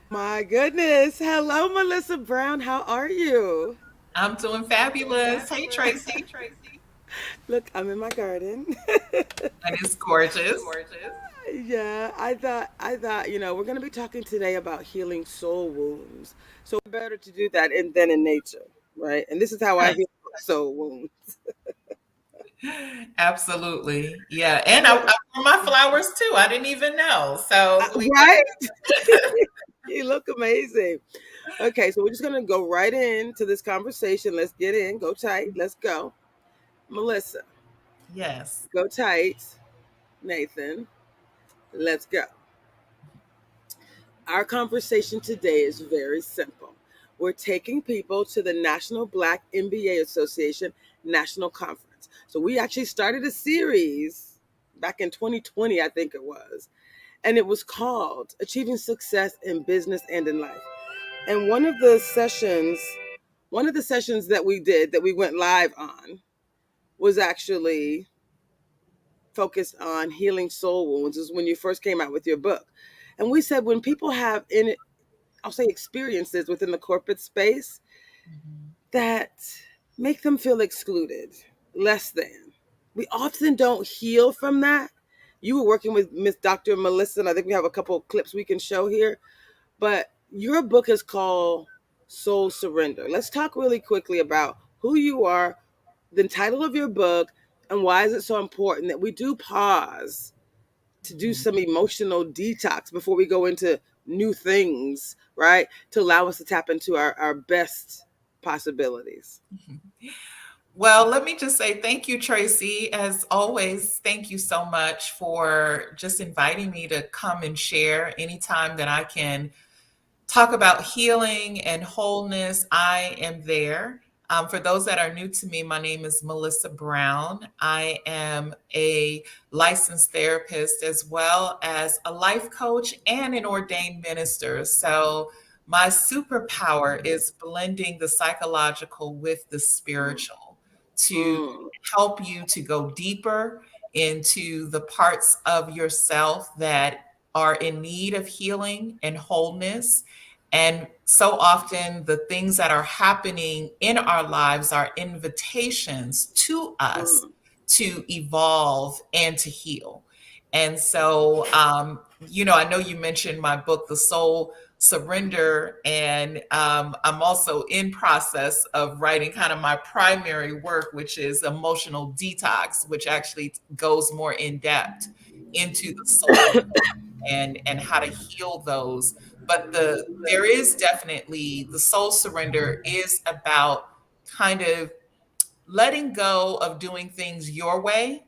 My goodness. Hello, Melissa Brown. How are you? I'm doing fabulous. Hey, Tracy. Look, I'm in my garden. And it's gorgeous. Yeah, I thought, we're going to be talking today about healing soul wounds. So better to do that than in nature, right? And this is how I Yes, heal soul wounds. absolutely. Yeah. And I grew my flowers too. I didn't even know. So we Right? You look amazing. Okay, so we're just going to go right into this conversation. Let's get in. Go tight. Let's go. Melissa, yes. go tight. Nathan, let's go. Our conversation today is very simple. We're taking people to the National Black MBA Association National Conference. So we actually started a series back in 2020, I think it was, and it was called Achieving Success in Business and in Life. And one of the sessions that we did that we went live on was actually focused on healing soul wounds. Is when you first came out with your book. And we said when people have I'll say experiences within the corporate space Mhm. that make them feel excluded, less than. We often don't heal from that. You were working with Miss Dr. Melissa, and I think we have a couple of clips we can show here. But your book is called Soul Surrender. Let's talk really quickly about who you are, the title of your book, and why is it so important that we do pause to do Mhm. some emotional detox before we go into new things, right? To allow us to tap into our best possibilities. Well, let me just say thank you, Tracy. As always, thank you so much for just inviting me to come and share anytime that I can talk about healing and wholeness. I am there. For those that are new to me, my name is Melissa Brown. I am a licensed therapist as well as a life coach and an ordained minister. So, my superpower is blending the psychological with the spiritual to Mm, help you to go deeper into the parts of yourself that are in need of healing and wholeness. And so often, the things that are happening in our lives are invitations to us mm, to evolve and to heal. And so, I know you mentioned my book, The Soul Surrender, and I'm also in process of writing kind of my primary work, which is Emotional Detox, which actually goes more in depth into the soul and how to heal those. But there is definitely the soul surrender is about kind of letting go of doing things your way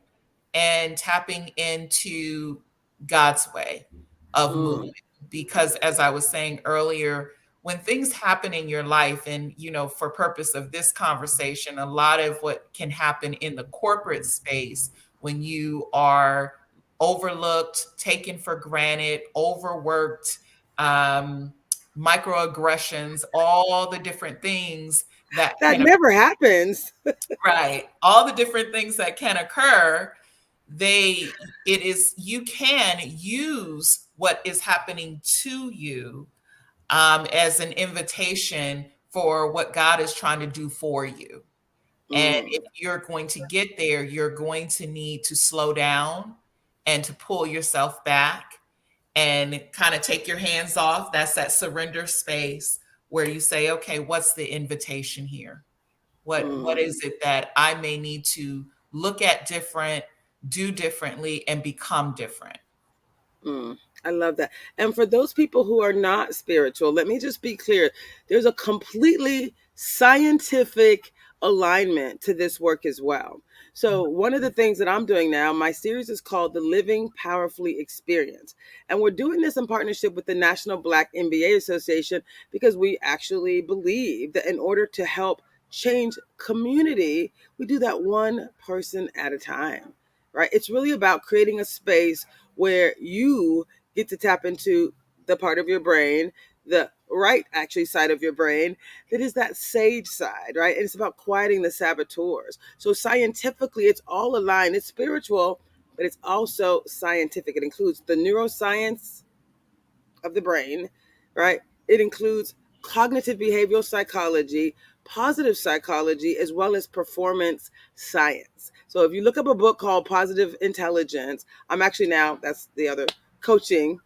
and tapping into God's way of moving. mm, Because as I was saying earlier, when things happen in your life, and for purpose of this conversation, a lot of what can happen in the corporate space when you are overlooked, taken for granted, overworked, um, microaggressions, all the different things that that can never happens. right, all the different things that can occur, they it is you can use what is happening to you as an invitation for what God is trying to do for you. And Mm, if you're going to get there, you're going to need to slow down and to pull yourself back and kind of take your hands off. That's that surrender space where you say, okay, what's the invitation here? What mm. is it that I may need to look at different, do differently, and become different? Mm, I love that. And for those people who are not spiritual, let me just be clear. There's a completely scientific alignment to this work as well. So, one of the things that I'm doing now, my series is called The Living Powerfully Experience. And we're doing this in partnership with the National Black MBA Association because we actually believe that in order to help change community, we do that one person at a time, right? It's really about creating a space where you get to tap into the part of your brain, the right actually side of your brain that is that sage side, right? And it's about quieting the saboteurs. So scientifically, it's all aligned. It's spiritual, but it's also scientific. It includes the neuroscience of the brain, right? It includes cognitive behavioral psychology, positive psychology, as well as performance science. So if you look up a book called Positive Intelligence, I'm actually now, that's the other coaching.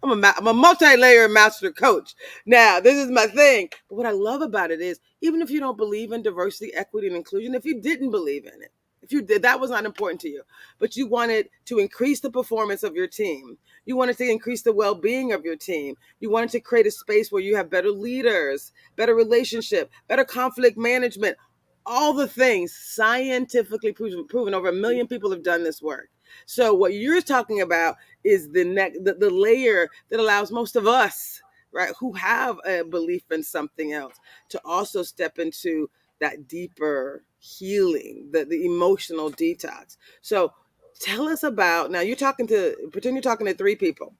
I'm a multi-layer master coach. Now, this is my thing. But what I love about it is, even if you don't believe in diversity, equity, and inclusion, if you didn't believe in it, if you did, that was not important to you, but you wanted to increase the performance of your team. You wanted to increase the well-being of your team. You wanted to create a space where you have better leaders, better relationship, better conflict management, all the things scientifically proven. Over 1 million people have done this work. So what you're talking about is the layer that allows most of us, right, who have a belief in something else, to also step into that deeper healing, the emotional detox. So tell us about, now pretend you're talking to three people.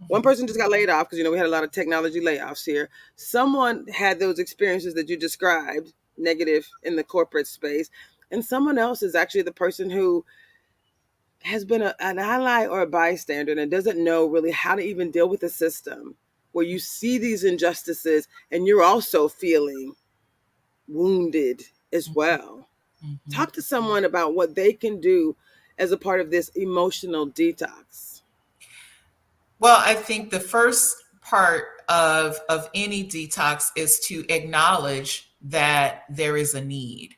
One Mhm. person just got laid off because we had a lot of technology layoffs here. Someone had those experiences that you described, negative in the corporate space, and someone else is actually the person who has been an ally or a bystander and doesn't know really how to even deal with the system, where you see these injustices and you're also feeling wounded as well. Mhm. Talk to someone about what they can do as a part of this emotional detox. Well, I think the first part of any detox is to acknowledge that there is a need.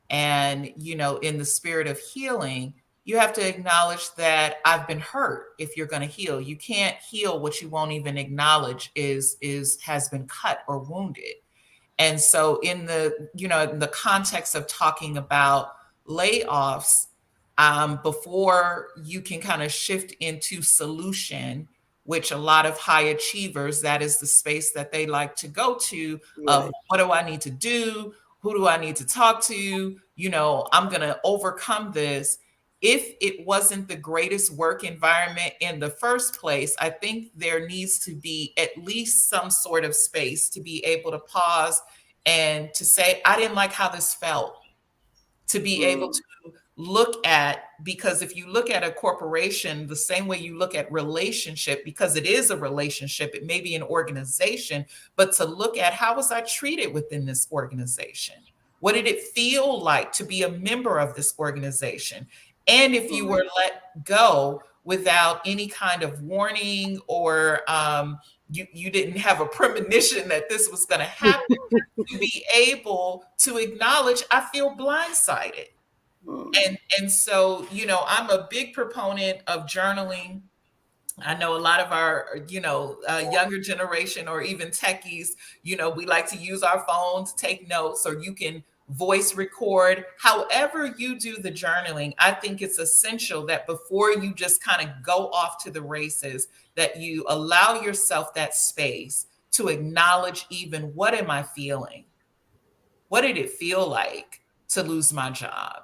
And, in the spirit of healing, you have to acknowledge that I've been hurt if you're going to heal. You can't heal what you won't even acknowledge is has been cut or wounded. And so in the context of talking about layoffs, before you can kind of shift into solution, which a lot of high achievers, that is the space that they like to go to, of Right. what do I need to do? Who do I need to talk to? I'm going to overcome this. If it wasn't the greatest work environment in the first place, I think there needs to be at least some sort of space to be able to pause and to say, I didn't like how this felt, to be able Mm. to look at, because if you look at a corporation the same way you look at relationship, because it is a relationship, it may be an organization, but to look at, how was I treated within this organization? What did it feel like to be a member of this organization? And if you were Right. let go without any kind of warning, or you didn't have a premonition that this was going to happen, to be able to acknowledge, I feel blindsided. Mm. And so, I'm a big proponent of journaling. I know a lot of our, younger generation, or even techies, we like to use our phones, take notes, or you can voice record. However you do the journaling, I think it's essential that before you just kind of go off to the races, that you allow yourself that space to acknowledge, even, what am I feeling? What did it feel like to lose my job?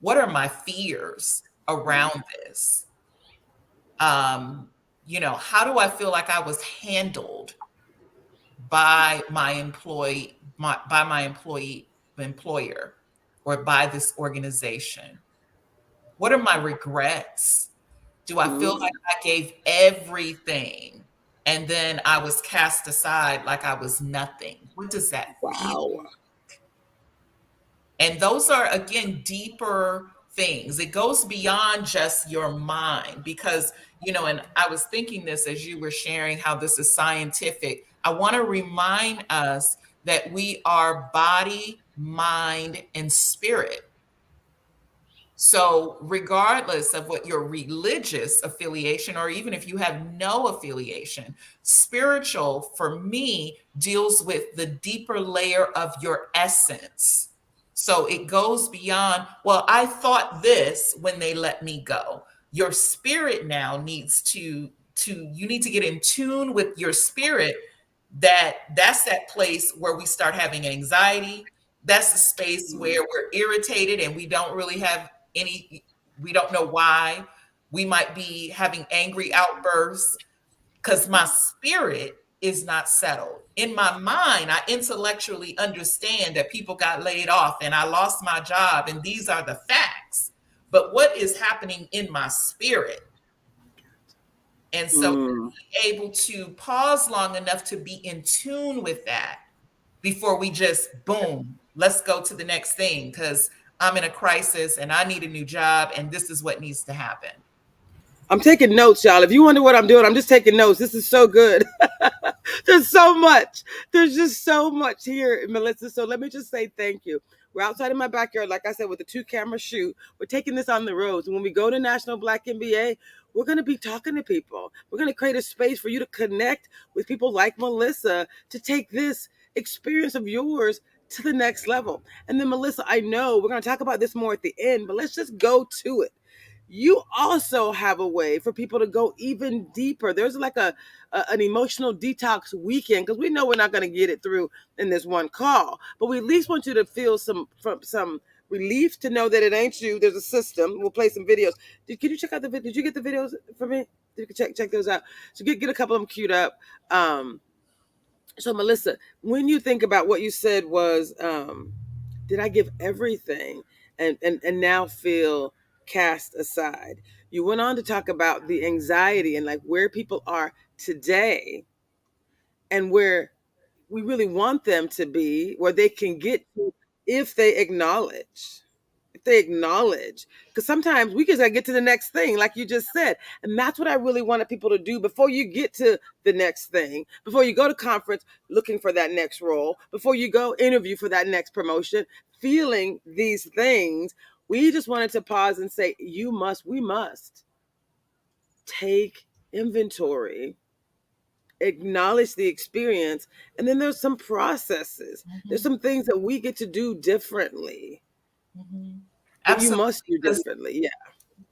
What are my fears Mm. around this? How do I feel like I was handled by my employer, or by this organization? What are my regrets? Do I feel Mm. like I gave everything and then I was cast aside like I was nothing? What does that feel? Wow. And those are, again, deeper things. It goes beyond just your mind, because, and I was thinking this as you were sharing how this is scientific. I want to remind us that we are body, mind, and spirit. So, regardless of what your religious affiliation, or even if you have no affiliation, spiritual for me deals with the deeper layer of your essence. So, it goes beyond, well, I thought this when they let me go. Your spirit now needs you need to get in tune with your spirit. That's that place where we start having anxiety. That's the space Mm. where we're irritated and we don't really have any, we don't know why. We might be having angry outbursts because my spirit is not settled. In my mind, I intellectually understand that people got laid off and I lost my job, and these are the facts. But what is happening in my spirit? And so Mm. being able to pause long enough to be in tune with that before we just boom, let's go to the next thing because I'm in a crisis and I need a new job and this is what needs to happen. I'm taking notes, y'all. If you wonder what I'm doing, I'm just taking notes. This is so good. There's so much. There's just so much here, Melissa. So let me just say thank you. We're outside in my backyard, like I said, with a 2 camera shoot. We're taking this on the roads. And when we go to National Black MBA, we're going to be talking to people. We're going to create a space for you to connect with people like Melissa to take this experience of yours to the next level. And then, Melissa, I know we're going to talk about this more at the end, but let's just go to it. You also have a way for people to go even deeper. There's like an emotional detox weekend because we know we're not going to get it through in this one call, but we at least want you to feel some relief to know that it ain't you. There's a system. We'll play some videos. Can you check out the video? Did you get the videos for me? You can check those out. So get a couple of them queued up. So Melissa, when you think about what you said was, did I give everything and now feel cast aside? You went on to talk about the anxiety and like where people are today and where we really want them to be, where they can get to if they acknowledge. If they acknowledge, because sometimes we just gotta get to the next thing, like you just said, and that's what I really wanted people to do before you get to the next thing, before you go to conference looking for that next role, before you go interview for that next promotion, feeling these things. We just wanted to pause and say, we must take inventory, acknowledge the experience, and then there's some processes. There's Mhm, some things that we get to do differently, mhm. that you Absolutely. must do Because differently. Yeah.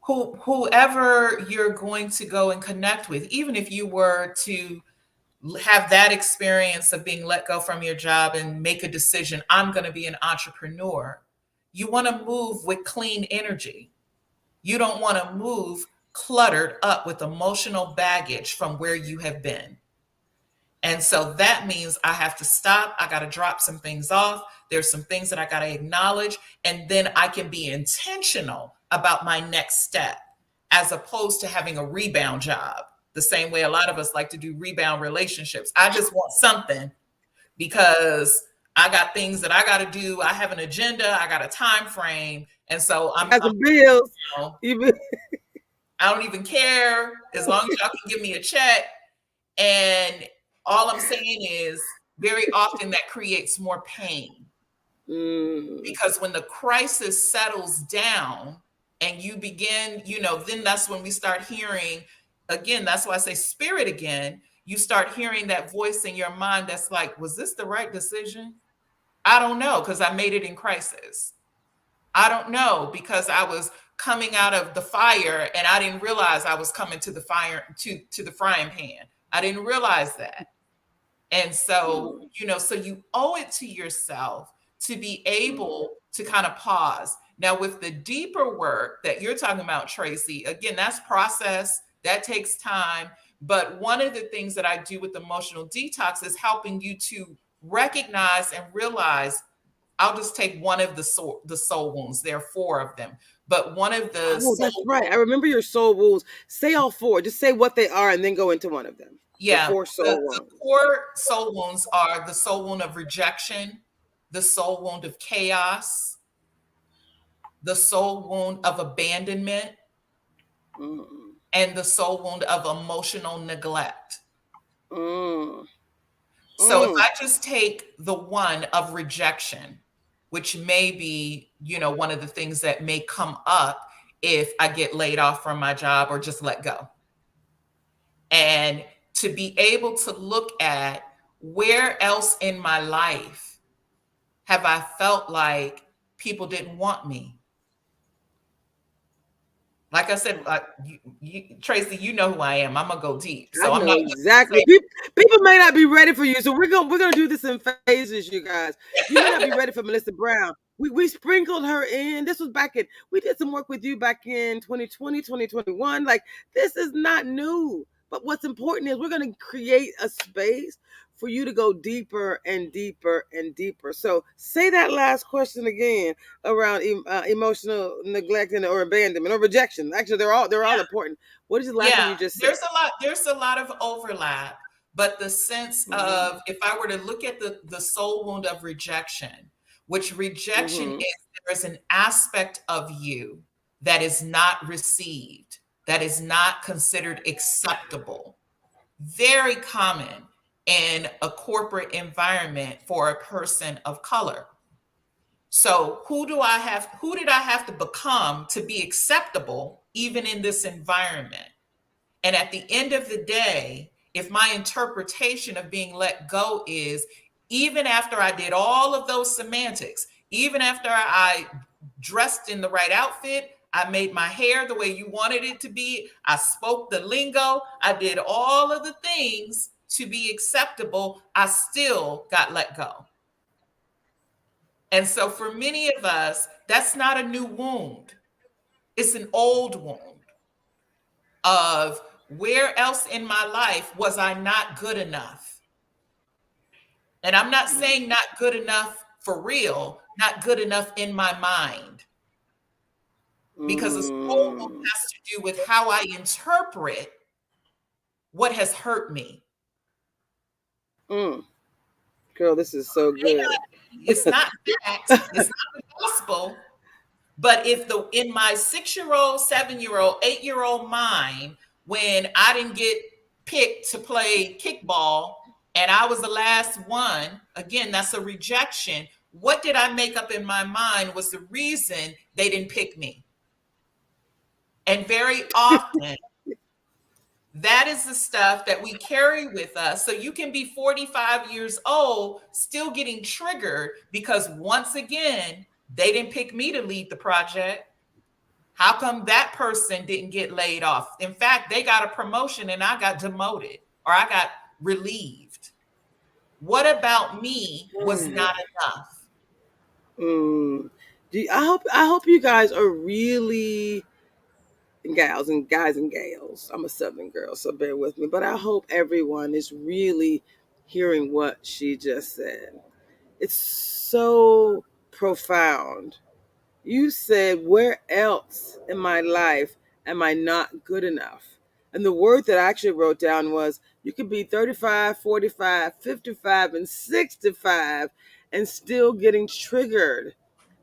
whoever you're going to go and connect with, even if you were to have that experience of being let go from your job and make a decision, I'm going to be an entrepreneur, you want to move with clean energy. You don't want to move cluttered up with emotional baggage from where you have been. And so that means I have to stop. I got to drop some things off. There's some things that I got to acknowledge. And then I can be intentional about my next step as opposed to having a rebound job, the same way a lot of us like to do rebound relationships. I just want something because I got things that I got to do. I have an agenda, I got a time frame. And so You got some bills. you know, You be, I don't even care as long as y'all can give me a check. And all I'm saying is, very often that creates more pain mm, because when the crisis settles down and you begin, then that's when we start hearing again. That's why I say spirit again. You start hearing that voice in your mind that's like, was this the right decision? I don't know because I made it in crisis. I don't know because I was coming out of the fire and I didn't realize I was coming to the fire to the frying pan. I didn't realize that. And so, mm. so you owe it to yourself to be Mm. able to kind of pause. Now, with the deeper work that you're talking about, Traci, again, that's process, that takes time. But one of the things that I do with emotional detox is helping you to recognize and realize. I'll just take one of the soul wounds. There are four of them, but one of the Oh, that's soul, right. I remember your soul wounds. Say all four. Just say what they are and then go into one of them. The yeah, four the soul wounds. core soul wounds are the soul wound of rejection, the soul wound of chaos, the soul wound of abandonment, Mm, and the soul wound of emotional neglect. mm, So if mm. I just take the one of rejection, which may be, one of the things that may come up if I get laid off from my job or just let go. And to be able to look at where else in my life have I felt like people didn't want me? Like I said, Traci, you know who I am. I'm gonna go deep, I so I'm know not exactly. gonna People may not be ready for you, so we're gonna do this in phases, you guys. You may not be ready for Melissa Brown. We sprinkled her in. This was back in. We did some work with you back in 2020, 2021. Like this is not new. But what's important is we're going to create a space for you to go deeper and deeper and deeper. So say that last question again around emotional neglect and or abandonment or rejection. Actually, they're all important. What is the last thing Yeah, you just said? there's a lot of overlap, but the sense Mm-hmm. of, if I were to look at the soul wound of rejection, which rejection Mm-hmm. is, there is an aspect of you that is not received, that is not considered acceptable. Very common in a corporate environment for a person of color. So who did I have to become to be acceptable even in this environment? And at the end of the day, if my interpretation of being let go is, even after I did all of those semantics, even after I dressed in the right outfit, I made my hair the way you wanted it to be, I spoke the lingo, I did all of the things to be acceptable, I still got let go. And so for many of us, that's not a new wound, it's an old wound of, where else in my life was I not good enough? And I'm not saying not good enough for real, not good enough in my mind, because the soul wound Mm-hmm. has to do with how I interpret what has hurt me. Mm. Girl, this is so May good. not It's not fact, it's not the gospel, but if the in my 6-year old, 7-year old, 8-year old mind, when I didn't get picked to play kickball and I was the last one, again, that's a rejection. What did I make up in my mind was the reason they didn't pick me? And very often, that is the stuff that we carry with us. So you can be 45 years old, still getting triggered because, once again, they didn't pick me to lead the project. How come that person didn't get laid off? In fact, they got a promotion and I got demoted or I got relieved. What about me was not enough? Mm. I hope you guys are really gals and guys and gals. I'm a Southern girl, so bear with me. But I hope everyone is really hearing what she just said. It's so profound. You said, "Where else in my life am I not good enough?" And the word that I actually wrote down was, you could be 35, 45, 55, and 65 and still getting triggered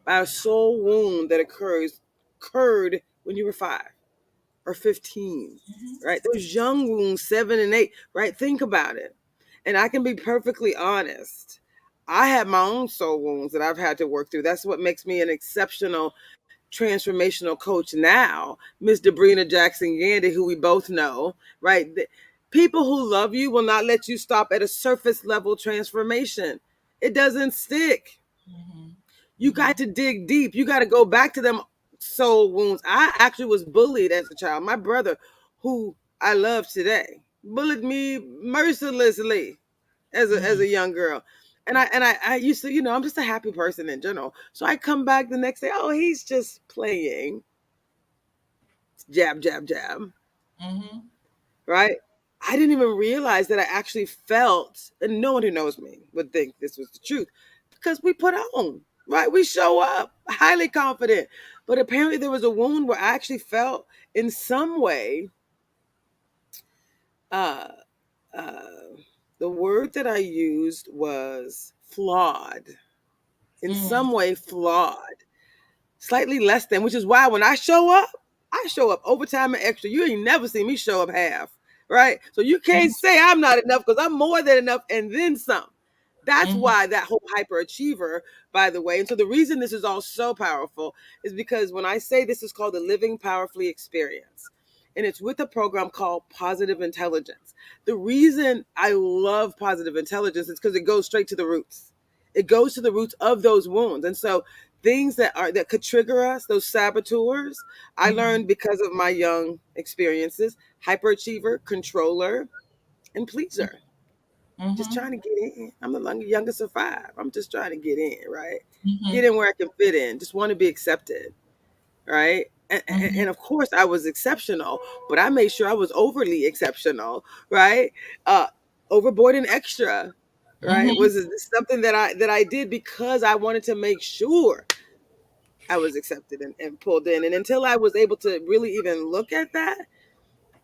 by a soul wound that occurred when you were 5 or 15, Mhm. right? Those young wounds, 7 and 8, right? Think about it. And I can be perfectly honest. I have my own soul wounds that I've had to work through. That's what makes me an exceptional transformational coach now, Miss Debrina Jackson Gandy, who we both know, right? People who love you will not let you stop at a surface level transformation. It doesn't stick. Mhm. You got to dig deep. You got to go back to them soul wounds. I actually was bullied as a child. My brother, who I love today, bullied me mercilessly as a Mhm. young girl. And I used to, I'm just a happy person in general. So I come back the next day, oh, he's just playing. Jab, jab, jab. Mhm. Right? I didn't even realize that I actually felt, and no one who knows me would think this was the truth, because we put on, right? We show up highly confident. But apparently there was a wound where I actually felt in some way, uh, uh, the word that I used was flawed. In Mhm. some way, flawed. Slightly less than, which is why when I show up overtime and extra. You ain't never seen me show up half, right? So you can't say I'm not enough because I'm more than enough and then some. That's Mhm. why that whole hyperachiever, by the way. And so the reason this is all so powerful is because when I say this is called the Living Powerfully Experience, and it's with a program called Positive Intelligence. The reason I love positive intelligence is because it goes straight to the roots. It goes to the roots of those wounds. And so things that could trigger us, those saboteurs, I Mhm. learned because of my young experiences: hyperachiever, controller, and pleaser. Just trying Mhm. to get in. I'm the youngest of five. I'm just trying to get in, right? Get Mhm. in where I can fit in. Just want to be accepted, right? Mhm. And of course I was exceptional, but I made sure I was overly exceptional, right? uh Overboard and extra, right? Mhm. Was something that I did because I wanted to make sure I was accepted and pulled in. And until I was able to really even look at that,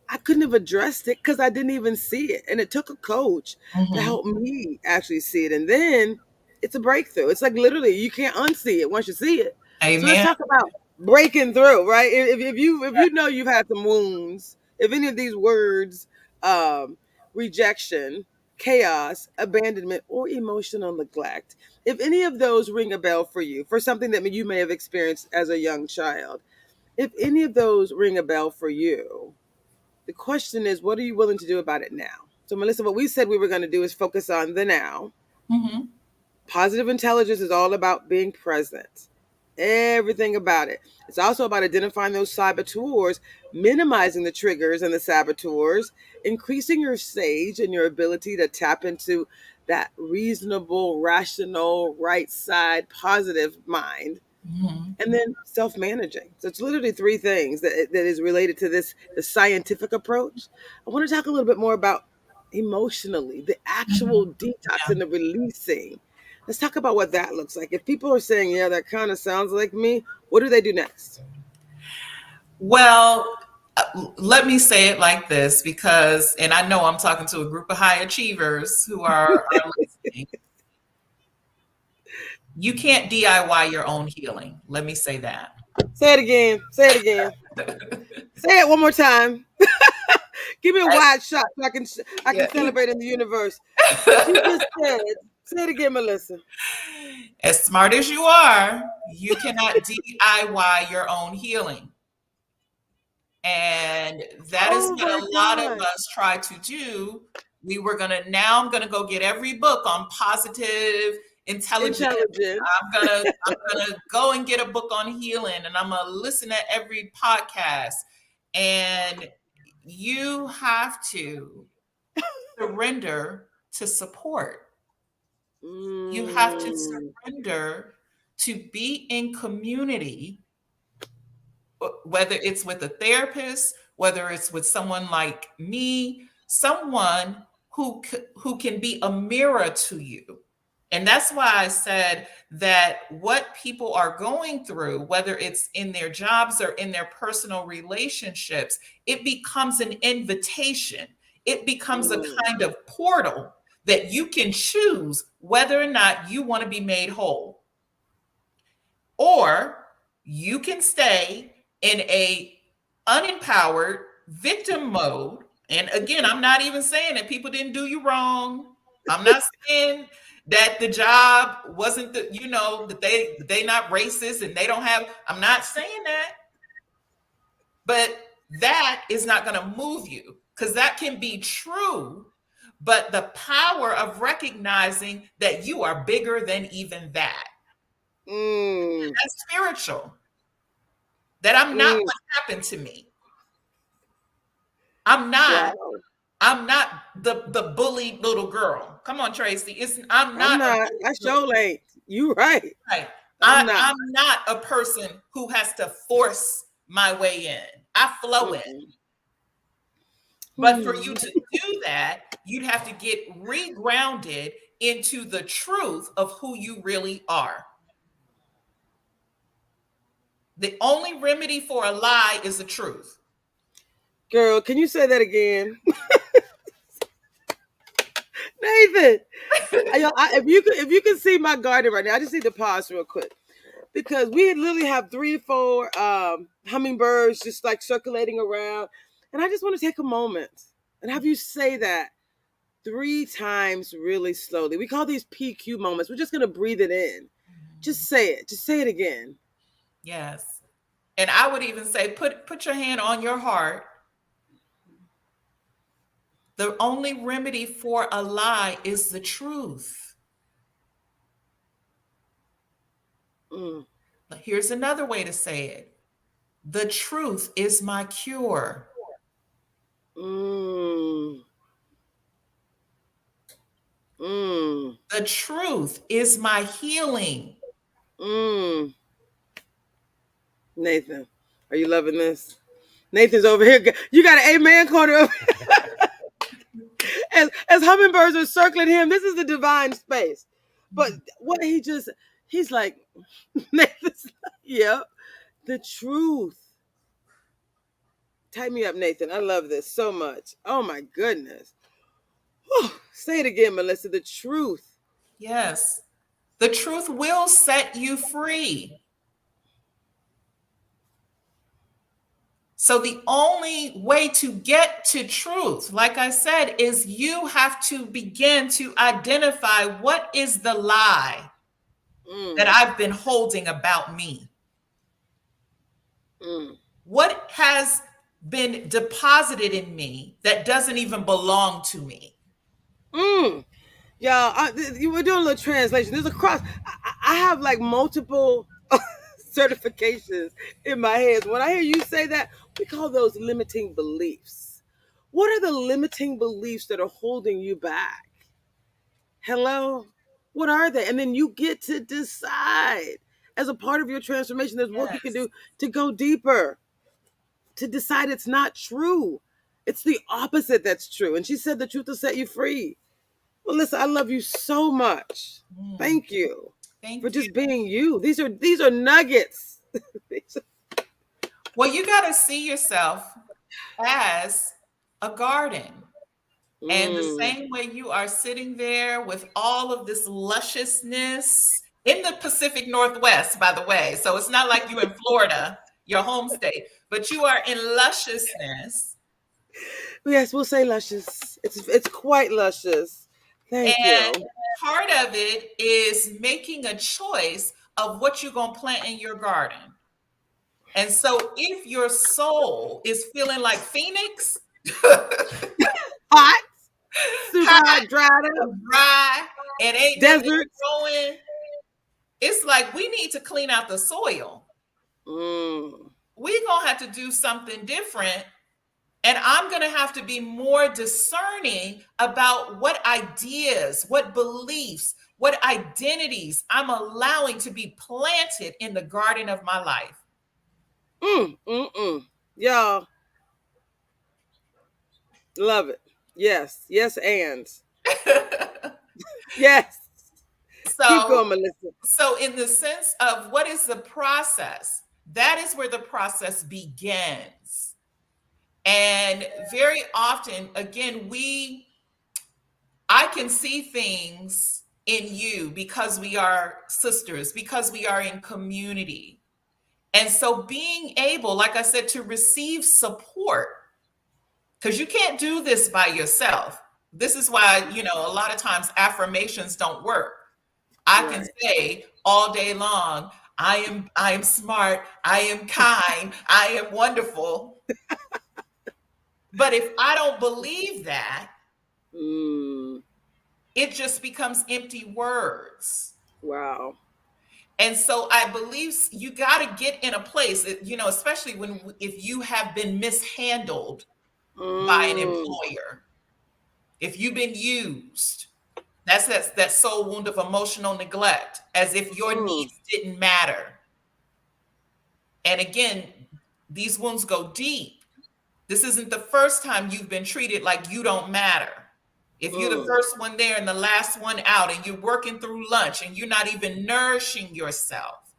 I couldn't have addressed it because I didn't even see it. And it took a coach to Mhm. help me actually see it. And then it's a breakthrough. It's like literally you can't unsee it once you see it. So let's Amen. talk about breaking through, right? If you know you've had some wounds, if any of these words, um, rejection, chaos, abandonment, or emotional neglect, if any of those ring a bell for you, for something that you may have experienced as a young child, if any of those ring a bell for you, the question is, what are you willing to do about it now? So, Melissa, what we said we were going to do is focus on the now. Mhm. Positive intelligence is all about being present. Everything about it. It's also about identifying those saboteurs, minimizing the triggers and the saboteurs, increasing your sage and your ability to tap into that reasonable, rational, right side, positive mind, Mhm. and then self-managing. So it's literally three things that is related to this, the scientific approach. I want to talk a little bit more about emotionally, the Mhm. actual detox Yeah. and the releasing. Let's talk about what that looks like. If people are saying, yeah, that kind of sounds like me, what do they do next? Well, let me say it like this because, and I know I'm talking to a group of high achievers who are listening. You can't DIY your own healing. Let me say that. Say it again. Say it again. Say it one more time. Give me a As- wide shot so I can yeah. celebrate in the universe. She just said, say it again, Melissa. As smart as you are, you cannot DIY your own healing. And that is Oh what my a lot of God. us try to do. I'm gonna go get every book on positive intelligence. Intelligent. I'm gonna go and get a book on healing, and I'm gonna listen to every podcast. And you have to surrender to support. You have to Mm. surrender to be in community, whether it's with a therapist, whether it's with someone like me, someone who can be a mirror to you. And that's why I said that what people are going through, whether it's in their jobs or in their personal relationships, it becomes an invitation. It becomes a Mm. kind of portal that you can choose whether or not you want to be made whole. Or you can stay in a unempowered victim mode. And again, I'm not even saying that people didn't do you wrong. I'm not saying that the job wasn't that they not racist and they don't have. I'm not saying that, but that is not going to move you because that can be true. But the power of recognizing that you are bigger than even that, Mm. that's spiritual. That I'm not Mm. what happened to me. I'm not. Wow. I'm not the bullied little girl. Come on, Tracy. I'm I'm not a not. I bullied little sure ain't. You right. right. I'm not. I'm not a person who has to force my way in. I flow in. Mm-mm. But for you Hmm. to do that, you'd have to get regrounded into the truth of who you really are. The only remedy for a lie is the truth. Girl, can you say that again? Nathan. If you can see my garden right now, I just need to pause real quick because we literally have 3 or 4 hummingbirds just like circulating around, and I just want to take a moment and have you say that 3 times really slowly. We call these PQ moments. We're just gonna breathe it in. Just say it. Just say it again. Yes. And I would even say put your hand on your heart. The only remedy for a lie is the truth. Mm, Here's another way to say it. The truth is my cure. mm, mm, The truth is my healing. mm. Nathan, Are you loving this? Nathan's over here. You got an amen corner as hummingbirds are circling him. This is the divine space. But what he's like, Nathan's like, yep, the truth. Tie me up, Nathan. I love this so much. Oh my goodness. Whew. Say it again, Melissa. The truth. Yes. The truth will set you free. So the only way to get to truth, like I said, is you have to begin to identify what is the lie that Mm, I've been holding about me. mm, What has been deposited in me that doesn't even belong to me? mm. Y'all, you were doing a little translation. There's a cross. I have like multiple certifications in my head. When I hear you say that, we call those limiting beliefs. What are the limiting beliefs that are holding you back? Hello? What are they? And then you get to decide. As a part of your transformation, there's work you can Yes. do to go deeper, to decide it's not true. It's the opposite that's true. And she said the truth will set you free. Well, listen, I love you so much. Mm, Thank you for thank you. just being you. These are nuggets. Well, you got to see yourself as a garden. And the Mm. same way you are sitting there with all of this lusciousness in the Pacific Northwest, by the way. So it's not like you in Florida, your home state, but you are in lusciousness. Yes, we'll say luscious. It's quite luscious. Thank And you. part of it is making a choice of what you're going to plant in your garden. And so if your soul is feeling like Phoenix, Hot, super hot hot, dried up, and dry, and ain't nothing deserts. growing, it's like we need to clean out the soil. Mm. We're going to have to do something different. And I'm going to have to be more discerning about what ideas, what beliefs, what identities I'm allowing to be planted in the garden of my life. Mm. Mm. Mm. Y'all love it. Yes, yes, and yes. Keep so, going, Melissa. so in the sense of what is the process, that is where the process begins. And very often, again, I can see things in you because we are sisters, because we are in community. And so being able, like I said, to receive support, because you can't do this by yourself. This is why, a lot of times affirmations don't work. I can Right. say all day long, I am smart, I am kind, I am wonderful. But if I don't believe that, Mm. it just becomes empty words. Wow. And so I believe you got to get in a place, especially if you have been mishandled by an Mm. employer, if you've been used, that's that soul wound of emotional neglect, as if your Mm. needs didn't matter. And again, these wounds go deep. This isn't the first time you've been treated like you don't matter. If you're the Mm. first one there and the last one out, and you're working through lunch and you're not even nourishing yourself,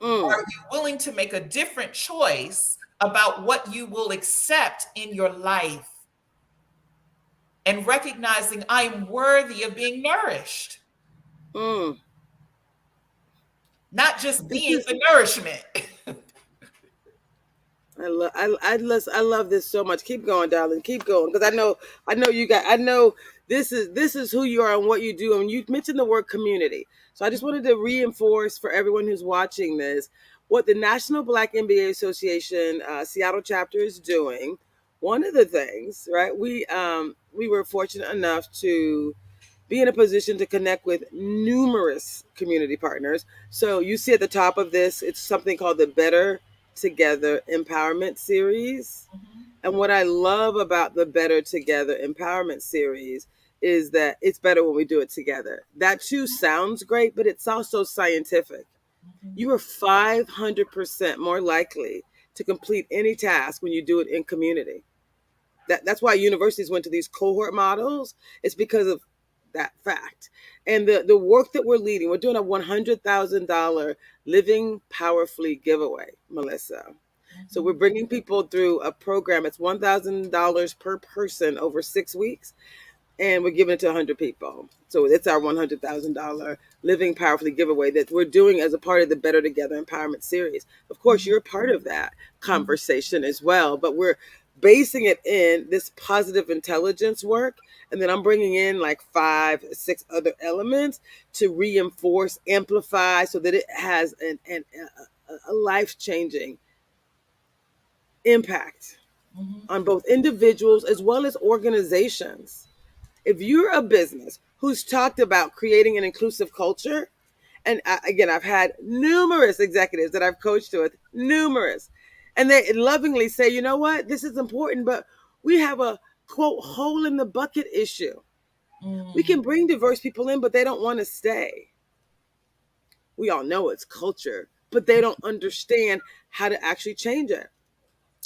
are Mm. you willing to make a different choice about what you will accept in your life? And recognizing I am worthy of being nourished, Mm. not just This being is the nourishment. I love this so much. Keep going, darling. Keep going, because I know you got. I know this is who you are and what you do. And you mentioned the word community, so I just wanted to reinforce for everyone who's watching this what the National Black MBA Association Seattle chapter is doing. One of the things, right? We were fortunate enough to be in a position to connect with numerous community partners. So you see at the top of this, it's something called the Better Together Empowerment Series. Mhm, And what I love about the Better Together Empowerment Series is that it's better when we do it together. That too sounds great, but it's also scientific. mhm, You are 500% more likely to complete any task when you do it in community. That's why universities went to these cohort models. It's because of that fact. And the work that we're leading, we're doing a $100,000 Living Powerfully giveaway, Melissa. So we're Mhm. bringing people through a program. It's $1,000 per person over 6 weeks, and we're giving it to 100 people. So it's our $100,000 Living Powerfully giveaway that we're doing as a part of the Better Together Empowerment Series. Of course, Mhm. you're a part of that Mhm. conversation as well, but we're basing it in this positive intelligence work. And then I'm bringing in like 5, 6 other elements to reinforce, amplify, so that it has a life changing impact Mhm. on both individuals as well as organizations. If you're a business who's talked about creating an inclusive culture, and again, I've had numerous executives that I've coached with, numerous, and they lovingly say, you know what, this is important, but we have a quote hole in the bucket issue. We Mm. can bring diverse people in, but they don't want to stay. We all know it's culture, but they don't understand how to actually change it.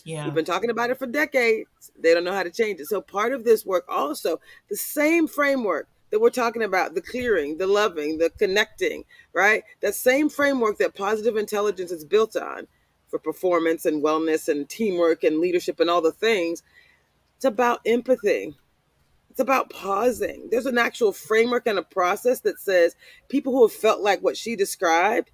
We've Yeah. been talking about it for decades. They don't know how to change it. So part of this work also, the same framework that we're talking about, the clearing, the loving, the connecting, right? That same framework that positive intelligence is built on for performance and wellness and teamwork and leadership and all the things. It's about empathy. It's about pausing. There's an actual framework and a process that says people who have felt like what she described,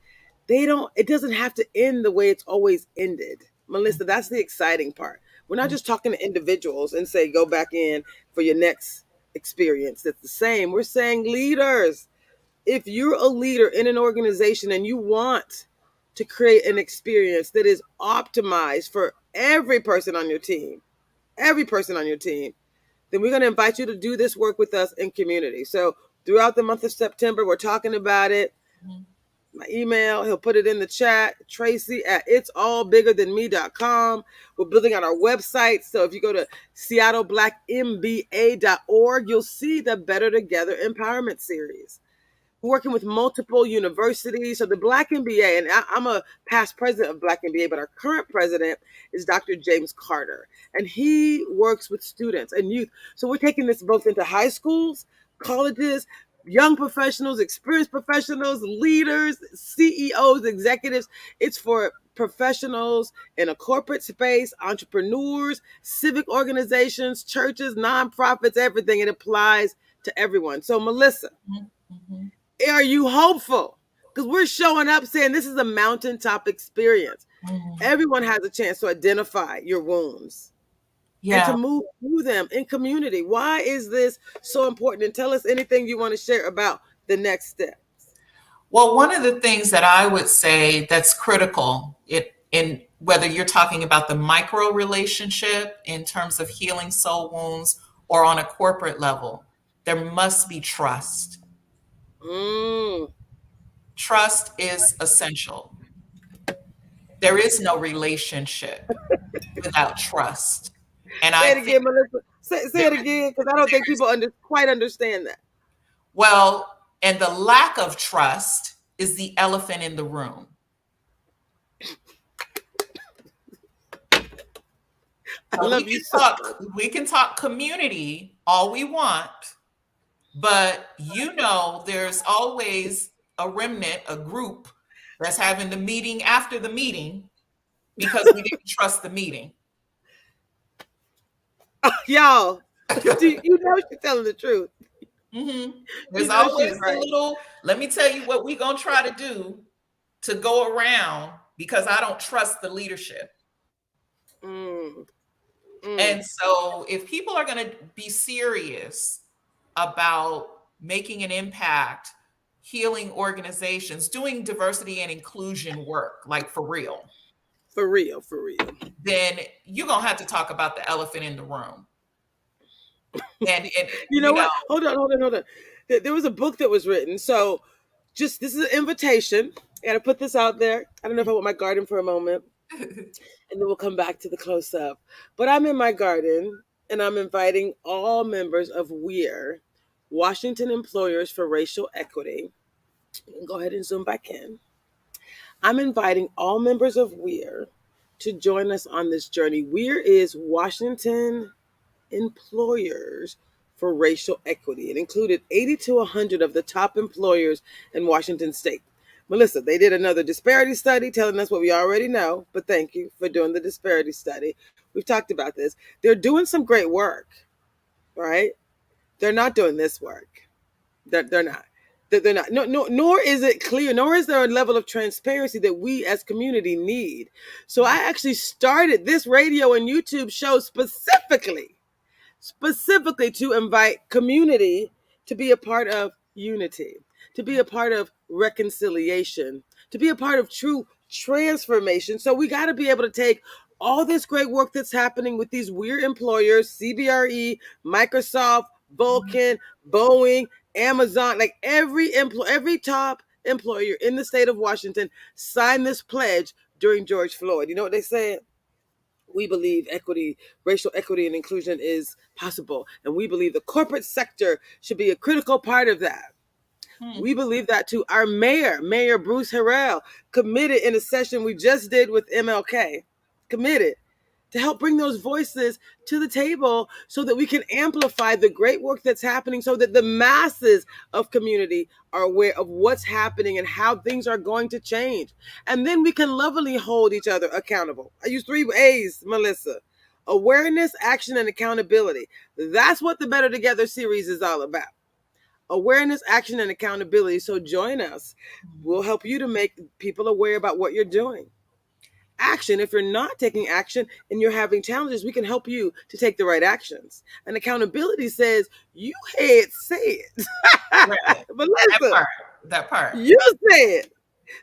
they don't, it doesn't have to end the way it's always ended. Melissa, that's the exciting part. We're not Mhm. just talking to individuals and say, go back in for your next experience that's the same. We're saying leaders, if you're a leader in an organization and you want to create an experience that is optimized for every person on your team, then we're going to invite you to do this work with us in community. So throughout the month of September, we're talking about it. Mhm. My email, he'll put it in the chat, Traci at itsallbiggerthanme.com. We're building out our website. So if you go to seattleblackmba.org, you'll see the Better Together Empowerment Series, working with multiple universities. So the Black MBA, and I'm a past president of Black MBA, but our current president is Dr. James Carter, and he works with students and youth. So we're taking this both into high schools, colleges, young professionals, experienced professionals, leaders, CEOs, executives. It's for professionals in a corporate space, entrepreneurs, civic organizations, churches, nonprofits, everything. It applies to everyone. So, Melissa, Mhm. Mhm. are you hopeful? Because we're showing up saying this is a mountaintop experience. Mhm. Everyone has a chance to identify your wounds and to Yeah. move through them in community. Why is this so important? And tell us anything you want to share about the next step. Well, one of the things that I would say that's critical in whether you're talking about the micro relationship in terms of healing soul wounds or on a corporate level, there must be trust. Mm. Trust is essential. There is no relationship without trust. And Say I it think again, Melissa. Say there, it again, because I don't think people quite understand that. well, and the lack of trust is the elephant in the room. I So love you so much. we can talk community all we want, but there's always a remnant, a group that's having the meeting after the meeting because we didn't trust the meeting. Y'all, you know she's telling the truth. Hmm. You There's know she's always the right. little, let me tell you what we're going to try to do to go around because I don't trust the leadership. Mm, mm. And so, if people are going to be serious about making an impact, healing organizations, doing diversity and inclusion work, like for real, For real, for real. then you're going to have to talk about the elephant in the room. And You know what? Hold on. There was a book that was written. So, just this is an invitation. I got to put this out there. I don't know if I want my garden for a moment, and then we'll come back to the close up. But I'm in my garden, and I'm inviting all members of WEAR, Washington Employers for Racial Equity. Go ahead and zoom back in. I'm inviting all members of WEAR to join us on this journey. Where is Washington Employers for Racial Equity? It included 80 to 100 of the top employers in Washington state. Melissa, they did another disparity study telling us what we already know, but thank you for doing the disparity study. We've talked about this. They're doing some great work, right? They're not doing this work. They're not. They're not. No, nor is it clear, nor is there a level of transparency that we as community need. So I actually started this radio and YouTube show specifically to invite community to be a part of unity, to be a part of reconciliation, to be a part of true transformation. So we got to be able to take all this great work that's happening with these weird employers, CBRE, Microsoft, Vulcan, Boeing, Amazon, like every top employer in the state of Washington signed this pledge during George Floyd. You know what they said? We believe equity, racial equity and inclusion is possible. And we believe the corporate sector should be a critical part of that. Hmm. We believe that too. Our Mayor Bruce Harrell, committed in a session we just did with MLK, committed to help bring those voices to the table so that we can amplify the great work that's happening so that the masses of community are aware of what's happening and how things are going to change. And then we can lovingly hold each other accountable. I use 3 A's, Melissa: awareness, action, and accountability. That's what the Better Together series is all about. Awareness, action, and accountability. So join us. We'll help you to make people aware about what you're doing. Action: if you're not taking action and you're having challenges, we can help you to take the right actions. And accountability says, you had said, Right. but That listen, part. That part. you said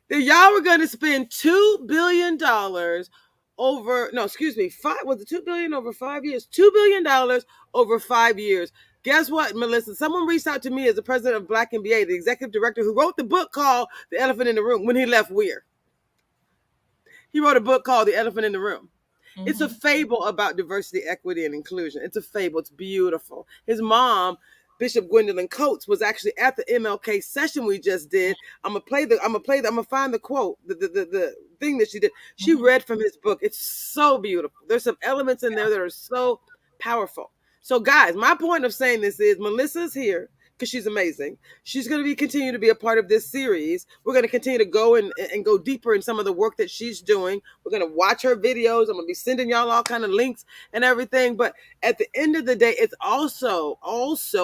that y'all were going to spend $2 billion over, no, excuse me, was it 2 billion over 5 years? $2 billion over 5 years. Guess what, Melissa? Someone reached out to me as the president of Black MBA, the executive director who wrote the book called The Elephant in the Room when he left Weir. He wrote a book called The Elephant in the Room. It's a Hmm. fable about diversity, equity, and inclusion. It's a fable. It's beautiful. His mom, Bishop Gwendolyn Coates, was actually at the MLK session we just did. I'm gonna find the quote, the thing that she did. She Hmm. read from his book. It's so beautiful. There's some elements in there that are so powerful. So, guys, my point of saying this is Melissa's here because she's amazing. She's going to be continue to be a part of this series. We're going to continue to go and go deeper in some of the work that she's doing. We're going to watch her videos. I'm going to be sending y'all all kind of links and everything. But at the end of the day, it's also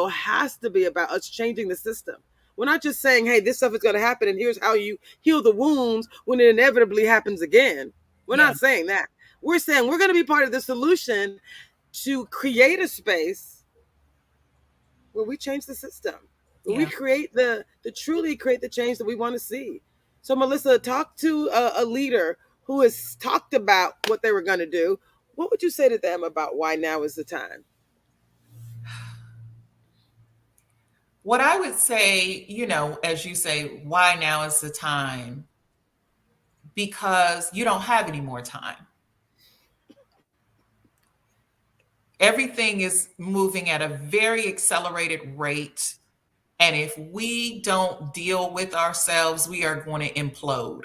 has to be about us changing the system. We're not just saying, hey, this stuff is going to happen and here's how you heal the wounds when it inevitably happens again. We're Yeah. not saying that. We're saying we're going to be part of the solution to create a space where we change the system, where we Yeah. create the truly create the change that we want to see. So, Melissa, talk to a leader who has talked about what they were going to do. What would you say to them about why now is the time? What I would say, as you say, why now is the time? Because you don't have any more time. Everything is moving at a very accelerated rate. And if we don't deal with ourselves, we are going to implode.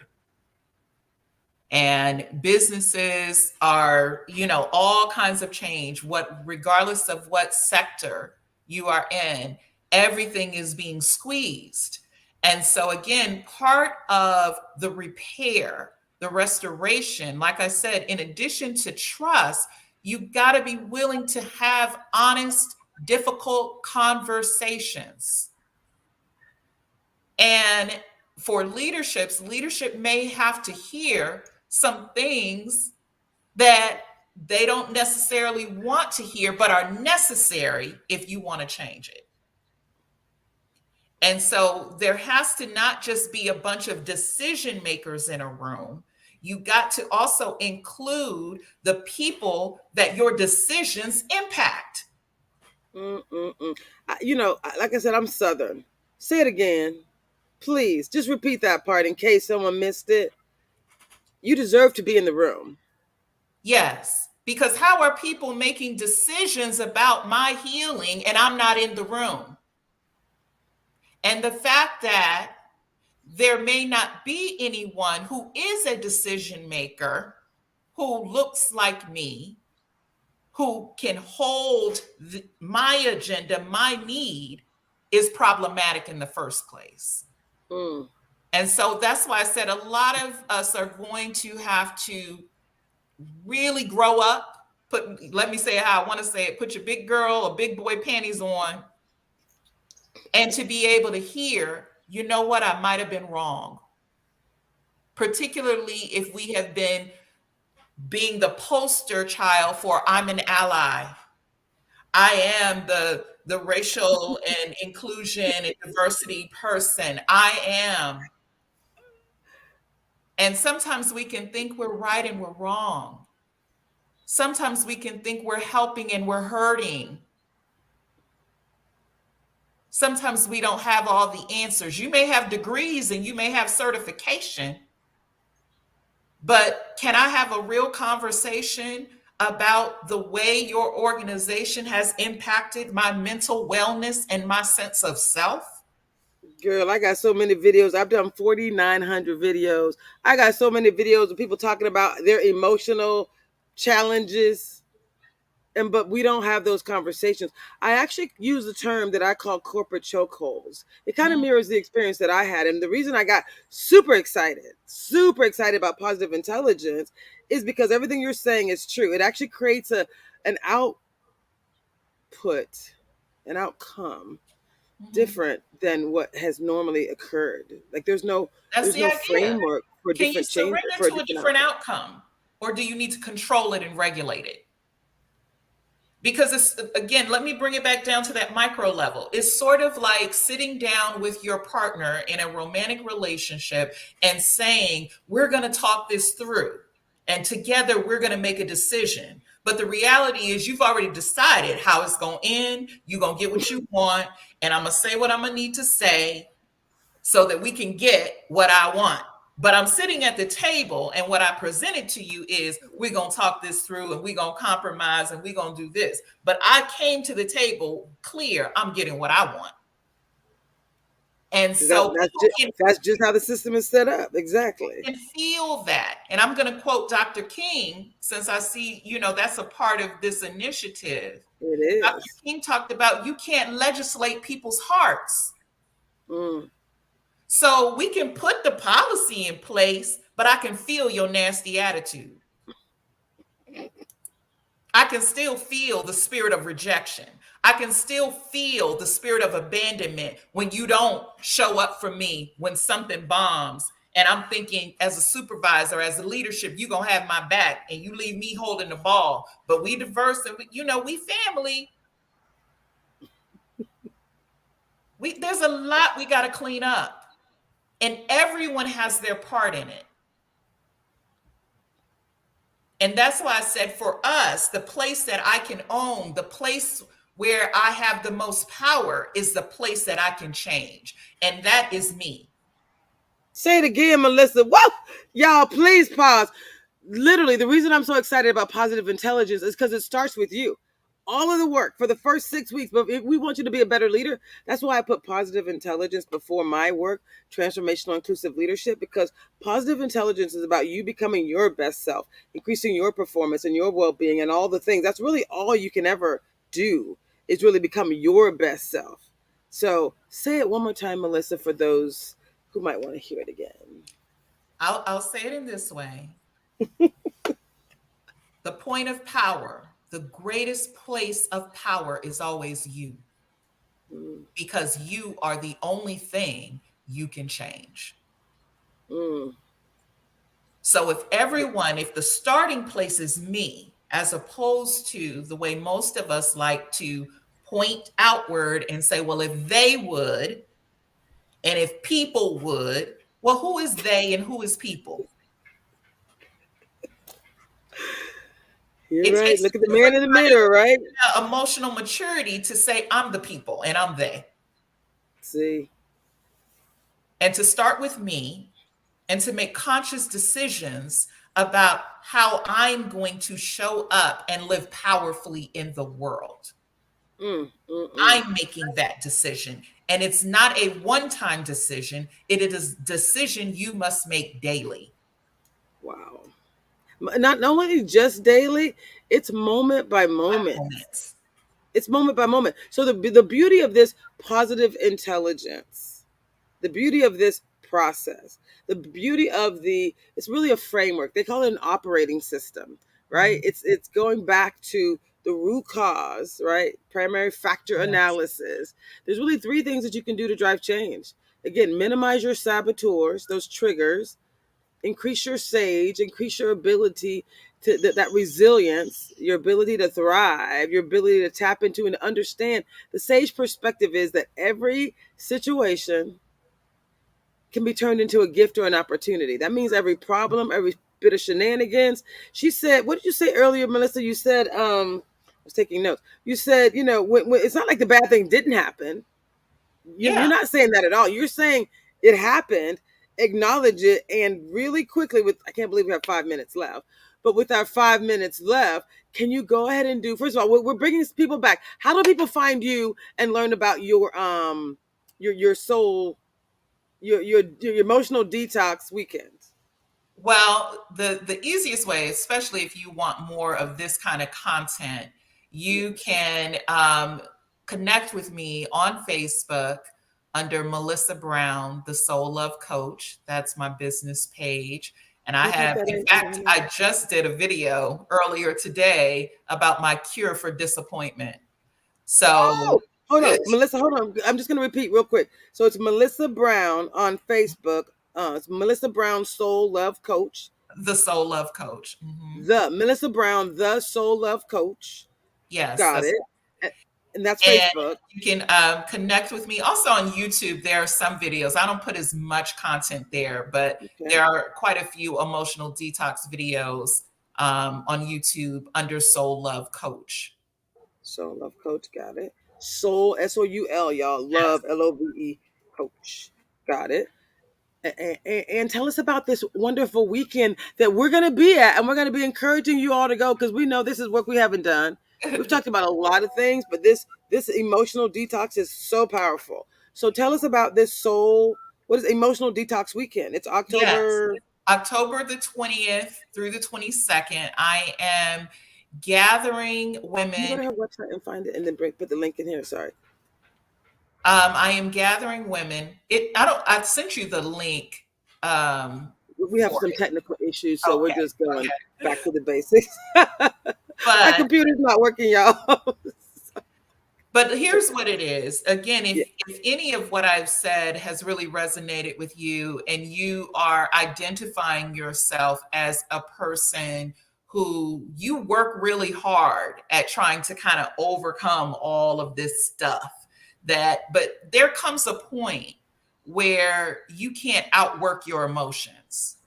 And businesses are, all kinds of change, regardless of what sector you are in, everything is being squeezed. And so again, part of the repair, the restoration, like I said, in addition to trust, you've got to be willing to have honest, difficult conversations. And for leadership may have to hear some things that they don't necessarily want to hear, but are necessary if you want to change it. And so there has to not just be a bunch of decision makers in a room. You got to also include the people that your decisions impact. Mm-mm-mm. Like I said, I'm Southern. Say it again, please. Just repeat that part in case someone missed it. You deserve to be in the room. Yes, because how are people making decisions about my healing and I'm not in the room? And the fact that there may not be anyone who is a decision maker who looks like me, who can hold my agenda, my need, is problematic in the first place. Mm. And so that's why I said a lot of us are going to have to really grow up. Let me say it how I want to say it, put your big girl or big boy panties on, and to be able to hear, you know what, I might have been wrong. Particularly if we have been being the poster child for I'm an ally. I am the racial and inclusion and diversity person. I am. And sometimes we can think we're right and we're wrong. Sometimes we can think we're helping and we're hurting. Sometimes we don't have all the answers. You may have degrees and you may have certification, but can I have a real conversation about the way your organization has impacted my mental wellness and my sense of self? Girl, I got so many videos. I've done 4,900 videos. I got so many videos of people talking about their emotional challenges. And but we don't have those conversations. I actually use the term that I call corporate chokeholds. It kind of Mm, mirrors the experience that I had. And the reason I got super excited about positive intelligence is because everything you're saying is true. It actually creates an output, an outcome mhm. different than what has normally occurred. Like That's there's the no idea. framework for Can you different change surrender for a to a different different outcome. outcome? Or do you need to control it and regulate it? Because it's, again, let me bring it back down to that micro level. It's sort of like sitting down with your partner in a romantic relationship and saying, we're going to talk this through. And together we're going to make a decision. But the reality is, you've already decided how it's going to end. You're going to get what you want. And I'm going to say what I'm going to need to say so that we can get what I want. But I'm sitting at the table, and what I presented to you is we're going to talk this through and we're going to compromise and we're going to do this. But I came to the table clear, I'm getting what I want. And That, so that's people just that's just how the system is set up. Exactly. can feel that. And I'm going to quote Dr. King, since I see, that's a part of this initiative. It Dr. is. King talked about you can't legislate people's hearts. Mm. So we can put the policy in place, but I can feel your nasty attitude. I can still feel the spirit of rejection. I can still feel the spirit of abandonment when you don't show up for me when something bombs. And I'm thinking, as a supervisor, as a leadership, you're going to have my back and you leave me holding the ball. But we diverse and we family. There's a lot we got to clean up. And everyone has their part in it. And that's why I said, for us, the place that I can own, the place where I have the most power is the place that I can change. And that is me. Say it again, Melissa. Whoa! Y'all, please pause. Literally, the reason I'm so excited about positive intelligence is because it starts with you. All of the work for the first 6 weeks, but if we want you to be a better leader, that's why I put positive intelligence before my work, transformational inclusive leadership, because positive intelligence is about you becoming your best self, increasing your performance and your well being and all the things. That's really all you can ever do is really become your best self. So say it one more time, Melissa, for those who might want to hear it again. I'll say it in this way. The point of power, the greatest place of power is always you, Mm, because you are the only thing you can change. mm, So if the starting place is me, as opposed to the way most of us like to point outward and say, well, if they would, and if people would, well, who is they and who is people? you're It right. takes Look a at the man different in the kind mirror, right? of emotional maturity to say, I'm the people and I'm they. See. And to start with me and to make conscious decisions about how I'm going to show up and live powerfully in the world. Mm. I'm making that decision. And it's not a one time decision, it is a decision you must make daily. Wow. Not only just daily, it's moment by Five moment. moments. It's moment by moment. So the beauty of this positive intelligence, the beauty of this process, the beauty of the it's really a framework. They call it an operating system, right? Mhm. It's going back to the root cause, right? Primary factor Yes. analysis. There's really three things that you can do to drive change. Again, minimize your saboteurs, those triggers, increase your sage, increase your ability to that resilience, your ability to thrive, your ability to tap into and understand. The sage perspective is that every situation can be turned into a gift or an opportunity. That means every problem, every bit of shenanigans. She said, what did you say earlier, Melissa? You said, I was taking notes. You said, when it's not like the bad thing didn't happen. You're Yeah. not saying that at all. You're saying it happened, acknowledge it, and really quickly, with I can't believe we have 5 minutes left, but with our 5 minutes left, can you go ahead and do, first of all, we're bringing people back. How do people find you and learn about your soul, your emotional detox weekends? Well, the easiest way, especially if you want more of this kind of content, you Yes. can connect with me on Facebook under Melissa Brown, the Soul Love Coach. That's my business page. And I Can you type have, that in in fact, down there? I just did a video earlier today about my cure for disappointment. So, Oh, hold on, Melissa. Hold on. I'm just gonna repeat real quick. So it's Melissa Brown on Facebook. It's Melissa Brown Soul Love Coach. the Soul Love Coach. Mhm. The Melissa Brown, the Soul Love Coach. Yes, Got that's it. And that's And Facebook. you can connect with me. Also on YouTube, there are some videos. I don't put as much content there, but Okay. there are quite a few emotional detox videos on YouTube under Soul Love Coach. Soul Love Coach. Got it. Soul Soul, y'all. Yes. Love Love Coach. Got it. And tell us about this wonderful weekend that we're going to be at, and we're going to be encouraging you all to go because we know this is work we haven't done. We've talked about a lot of things, but this emotional detox is so powerful. So tell us about this soul. What is emotional detox weekend? It's Yes. October. October the 20th through the 22nd, I am gathering Can you go women. to her website and find it, and then put the link in here? Sorry, I am gathering women. I sent you the link we have for some it. technical issues, so we're Okay. just going Okay. back to the basics. My But computer's not working, y'all. But It's here's okay. what it is. Again, Yeah. if any of what I've said has really resonated with you and you are identifying yourself as a person who you work really hard at trying to kind of overcome all of this stuff, but there comes a point where you can't outwork your emotions,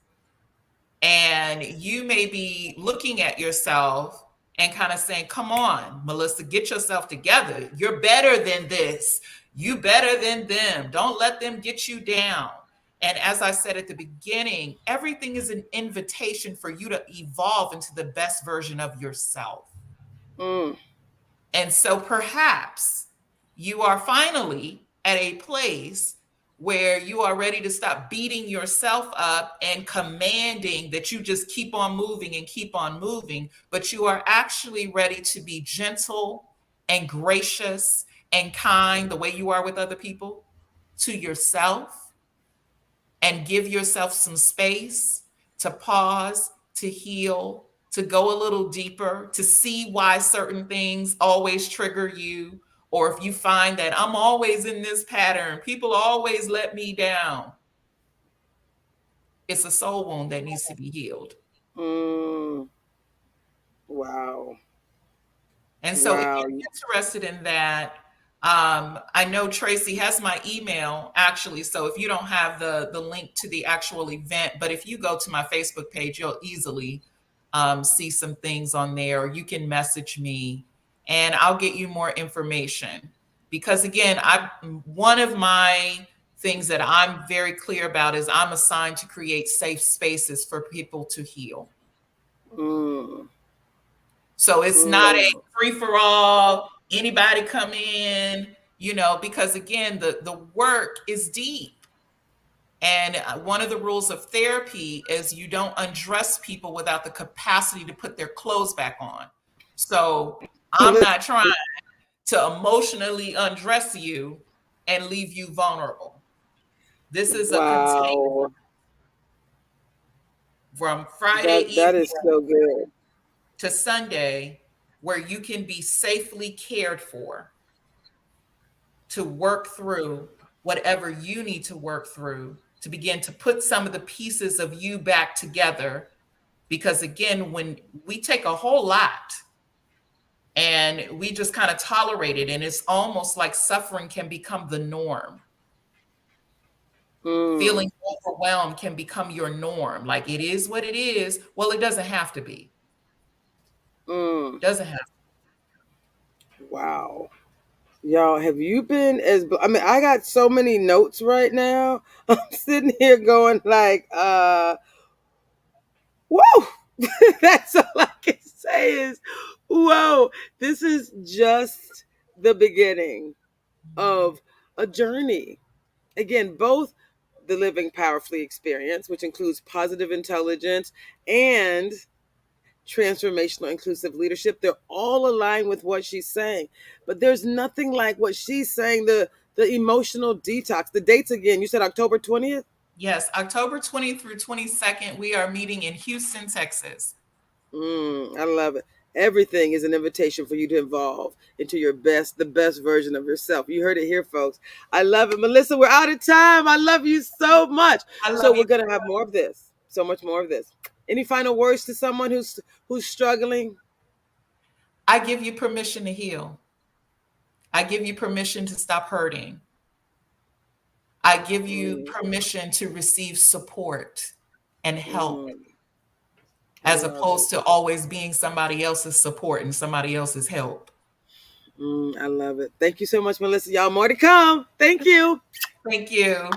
and you may be looking at yourself and kind of saying, come on, Melissa, get yourself together. You're better than this. You better than them. Don't let them get you down. And as I said at the beginning, everything is an invitation for you to evolve into the best version of yourself. Mm, And so perhaps you are finally at a place where you are ready to stop beating yourself up and commanding that you just keep on moving and keep on moving, but you are actually ready to be gentle and gracious and kind the way you are with other people to yourself, and give yourself some space to pause, to heal, to go a little deeper, to see why certain things always trigger you. Or if you find that I'm always in this pattern, people always let me down, it's a soul wound that needs to be healed. mm, wow. And so if Wow. you're interested in that, I know Tracy has my email actually. So if you don't have the link to the actual event, but if you go to my Facebook page, you'll easily see some things on there, or you can message me and I'll get you more information. Because again, I one of my things that I'm very clear about is I'm assigned to create safe spaces for people to heal. Mm, So it's not a mm, free for all, anybody come in, because again, the work is deep. And one of the rules of therapy is you don't undress people without the capacity to put their clothes back on. So I'm not trying to emotionally undress you and leave you vulnerable. This is a container Wow. from Friday That evening is so good. to Sunday where you can be safely cared for to work through whatever you need to work through to begin to put some of the pieces of you back together. Because again, when we take a whole lot and we just kind of tolerate it, and it's almost like suffering can become the norm. Mm, Feeling overwhelmed can become your norm. Like it is what it is. Well, it doesn't have to be. mm. Doesn't have. Wow. Y'all, have you been I mean, I got so many notes right now. I'm sitting here going like, whoa. That's all I can say is, whoa. This is just the beginning of a journey. Again, both the living powerfully experience, which includes positive intelligence and transformational inclusive leadership, they're all aligned with what she's saying. But there's nothing like what she's saying, the emotional detox. The dates again, you said October 20th? Yes, October 20th through 22nd, we are meeting in Houston, Texas. I love it. Everything is an invitation for you to evolve into the best version of yourself. You heard it here, folks. I love it. Melissa, we're out of time. I love you so much. I So love you. we're gonna have more of this. So much more of this. Any final words to someone who's struggling? I give you permission to heal. I give you permission to stop hurting. I give you Mm, permission to receive support and help mm, I as love it. opposed to always being somebody else's support and somebody else's help. I love it. Thank you so much, Melissa. Y'all, more to come. Thank you. Thank you.